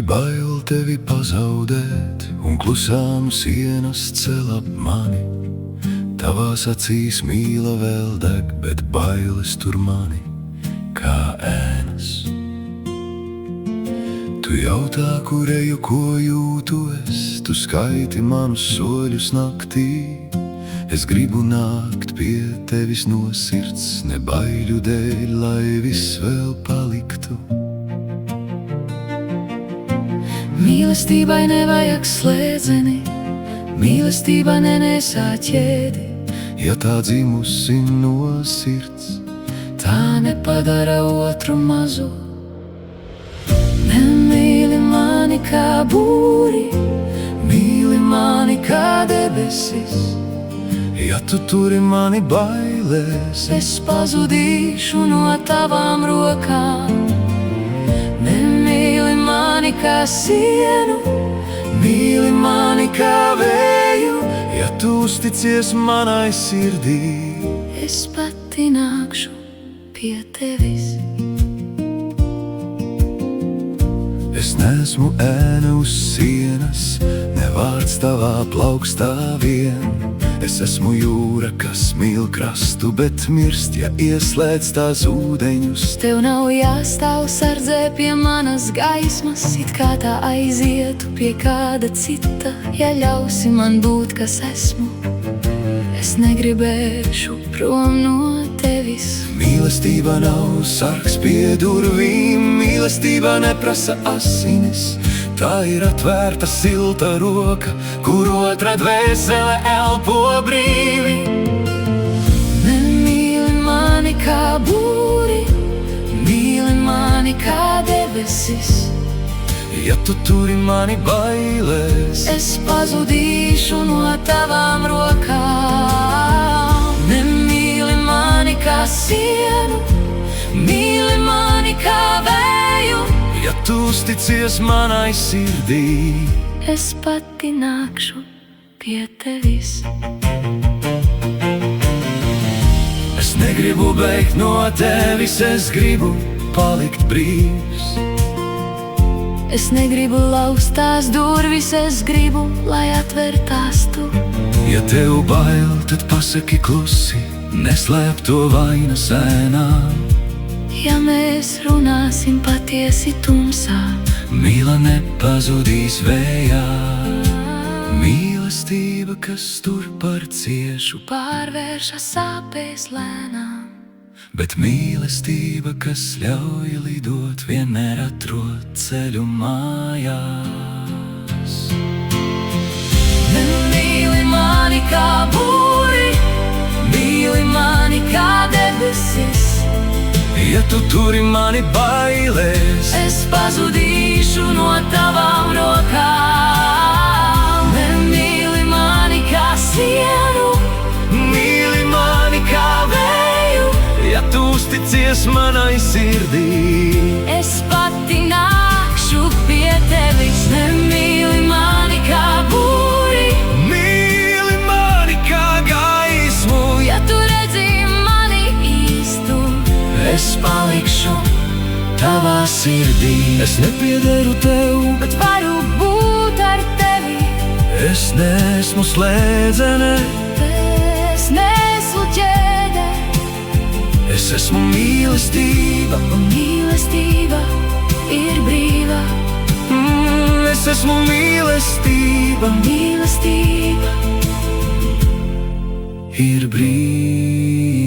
Bija bail tevi pazaudēt, un klusām sienas cel ap mani. Tavās acīs mīla vēl deg, bet bailes tur mani kā ēnas. Tu jautā, kur eju, ko jūtu es, tu skaiti manus soļus naktī. Es gribu nākt pie tevis no sirds, ne baiļu dēļ, lai viss vēl paliktu. Mīlestībai nevajag slēdzeni, mīlestība nenesā ķēdi. Ja tā dzimusi no sirds, tā nepadara otru mazu. Nemīli mani kā būri, mīli mani kā debesis. ja tu turi mani bailēs, Es pazudīšu no tavām rokām. Nemīli mani kā sienu, mīli mani kā vēju. Ja tu uzticies manai sirdī, es pati nākšu pie tevis. es neesmu ēna uz sienas, ne vārds tavā plaukstā vien. Es esmu jūra, kas mīl krastu, bet mirst, ja ieslēdz tās ūdeņus. Tev nav jāstāv sardzē pie manas gaismas, it kā tā aizietu pie kāda cita. Ja ļausi man būt, kas esmu, es negribēšu prom no tevis. Mīlestība nav sargs pie durvīm, mīlestība neprasa asinis. Tā ir atvērta silta roka, kur otra dvēsele elpo brīvi. Nemīli mani kā būri, mīli mani kā debesis. Ja tu turi mani bailēs, Es pazudīšu no tavām rokām. Nemīli mani kā sienu, mīli mani kā vēju. ja tu uzticies manai sirdī, Es pati nākšu pie tevis. es negribu beigt no tevis, es gribu palikt brīvs. Es negribu laust tās durvis, es gribu, lai atvērtās tu. Ja tev bail, tad pasaki klusi, neslēp to vainas ēnām. Ja mēs runāsim patiesi tumsā, Mīla nepazudīs vējā. Mīlestība, kas tur par ciešu, pārvēršas sāpēs lēnām. bet mīlestība, kas ļauj lidot, vienmēr atrod ceļu mājās. Nemīli mani kā būri, mīli mani kā debesis. Ja tu turi mani bailēs, Es pazudīšu no tavām rokām. Nemīli mani kā sienu, mīli mani kā vēju. Ja tu uzticies manai sirdī, es pati nākšu pie tevis. Nemīli mani kā būri, mīli mani kā gaismu. ja tu redzi mani īstu, Es palikšu tavā sirdī. Es nepiederu tev, bet varu būt ar tevi. es neesmu slēdzene. Es neesmu ķēde, Es esmu mīlestība, un mīlestība ir brīva. Es esmu mīlestība, Mīlestība ir brīva.